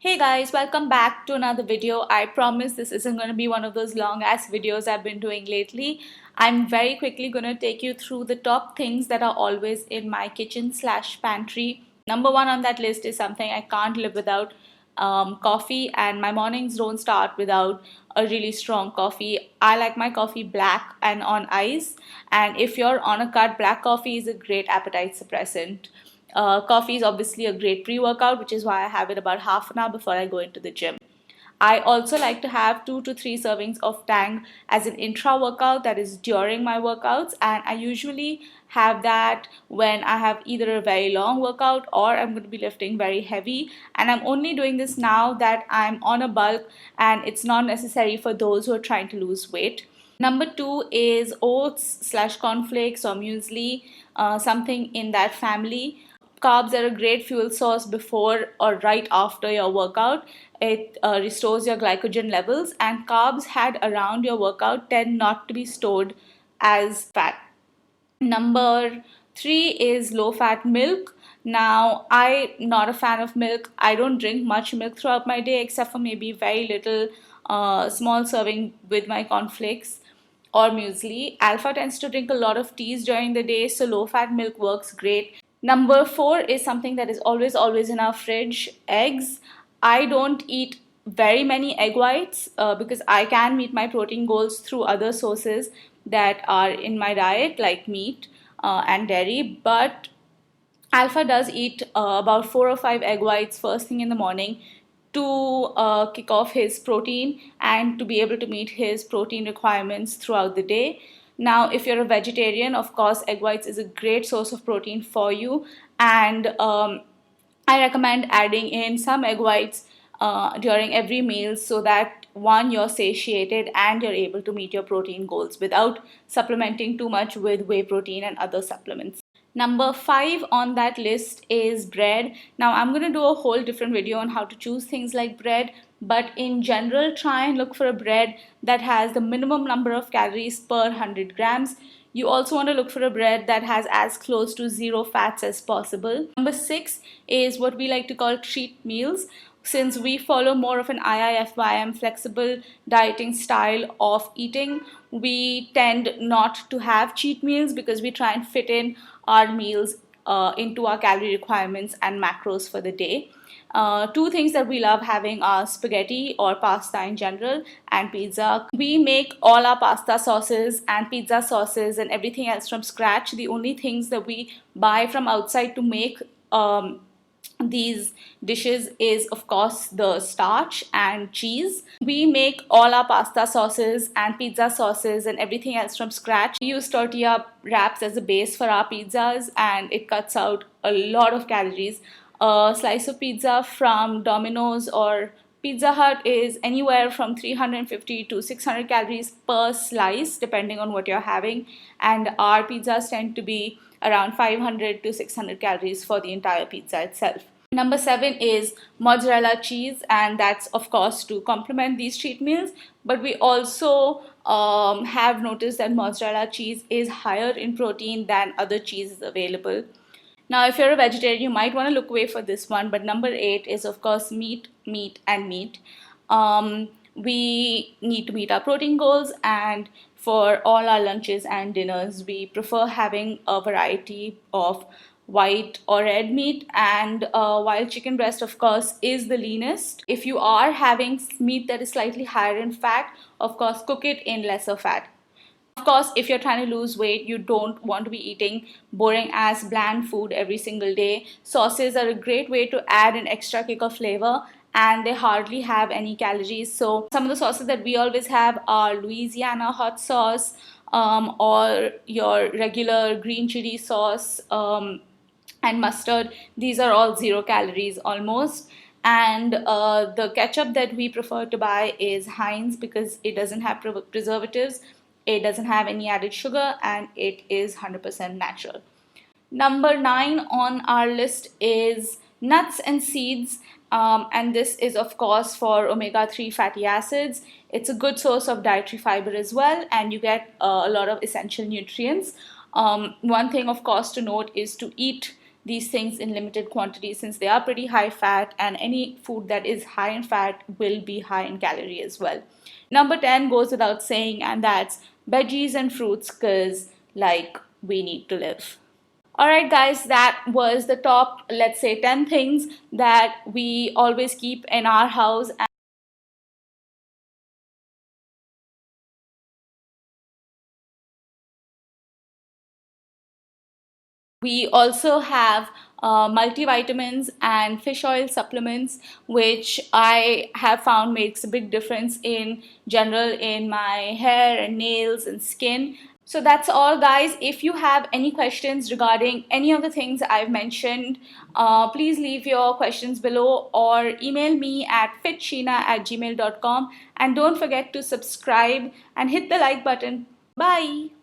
Hey guys, welcome back to another video. I promise this isn't going to be one of those long ass videos I've been doing lately. I'm very quickly going to take you through the top things that are always in my kitchen slash pantry. Number one on that list is something I can't live without, coffee, and my mornings don't start without a really strong coffee. I like my coffee black and on ice, and if you're on a cut, black coffee is a great appetite suppressant. Coffee is obviously a great pre-workout, which is why I have it about half an hour before I go into the gym. I also like to have 2 to 3 servings of Tang as an intra workout, that is during my workouts, and I usually have that when I have either a very long workout or I'm going to be lifting very heavy. And I'm only doing this now that I'm on a bulk and it's not necessary for those who are trying to lose weight. Number two is oats slash cornflakes or muesli, something in that family. Carbs are a great fuel source before or right after your workout. It restores your glycogen levels, and carbs had around your workout tend not to be stored as fat. Number three is low fat milk. Now, I'm not a fan of milk. I don't drink much milk throughout my day except for maybe very little small serving with my cornflakes or muesli. Alpha tends to drink a lot of teas during the day, so low fat milk works great. Number four is something that is always in our fridge: eggs. I don't eat very many egg whites because I can meet my protein goals through other sources that are in my diet, like meat and dairy. But Alpha does eat about 4 or 5 egg whites first thing in the morning to kick off his protein and to be able to meet his protein requirements throughout the day. Now, if you're a vegetarian, of course, egg whites is a great source of protein for you, and I recommend adding in some egg whites during every meal so that one, you're satiated and you're able to meet your protein goals without supplementing too much with whey protein and other supplements. Number five on that list is bread. Now, I'm going to do a whole different video on how to choose things like bread, but in general, try and look for a bread that has the minimum number of calories per 100 grams. You also want to look for a bread that has as close to zero fats as possible. Number six is what we like to call treat meals. Since we follow more of an IIFYM flexible dieting style of eating, we tend not to have cheat meals because we try and fit in our meals into our calorie requirements and macros for the day. Two things that we love having are spaghetti or pasta in general and pizza. We make all our pasta sauces and pizza sauces and everything else from scratch. The only things that we buy from outside to make these dishes is, of course, the starch and cheese. We make all our pasta sauces and pizza sauces and everything else from scratch. We use tortilla wraps as a base for our pizzas, and it cuts out a lot of calories. A slice of pizza from Domino's or Pizza Hut is anywhere from 350 to 600 calories per slice, depending on what you're having, and our pizzas tend to be around 500 to 600 calories for the entire pizza itself. Number seven is mozzarella cheese, and that's of course to complement these treat meals. But we also have noticed that mozzarella cheese is higher in protein than other cheeses available. Now, if you're a vegetarian, you might want to look away for this one. But number eight is, of course, meat, meat, and meat. We need to meet our protein goals, and for all our lunches and dinners, we prefer having a variety of white or red meat. And while chicken breast, of course, is the leanest, if you are having meat that is slightly higher in fat, of course, cook it in lesser fat. Of course, if you're trying to lose weight, you don't want to be eating boring as bland food every single day. Sauces are a great way to add an extra kick of flavor, and they hardly have any calories. So some of the sauces that we always have are Louisiana hot sauce, or your regular green chili sauce, and mustard. These are all 0 calories almost. And the ketchup that we prefer to buy is Heinz because it doesn't have preservatives, it doesn't have any added sugar, and it is 100% natural. Number 9 on our list is nuts and seeds, and this is of course for omega-3 fatty acids. It's a good source of dietary fiber as well, and you get a lot of essential nutrients. One thing of course to note is to eat these things in limited quantity, since they are pretty high fat, and any food that is high in fat will be high in calorie as well. Number 10 goes without saying, and that's veggies and fruits, because like we need to live. Alright guys, that was the top, let's say, 10 things that we always keep in our house. We also have multivitamins and fish oil supplements, which I have found makes a big difference in general in my hair and nails and skin. So that's all guys. If you have any questions regarding any of the things I've mentioned, please leave your questions below or email me at fitsheena@gmail.com, and don't forget to subscribe and hit the like button. Bye.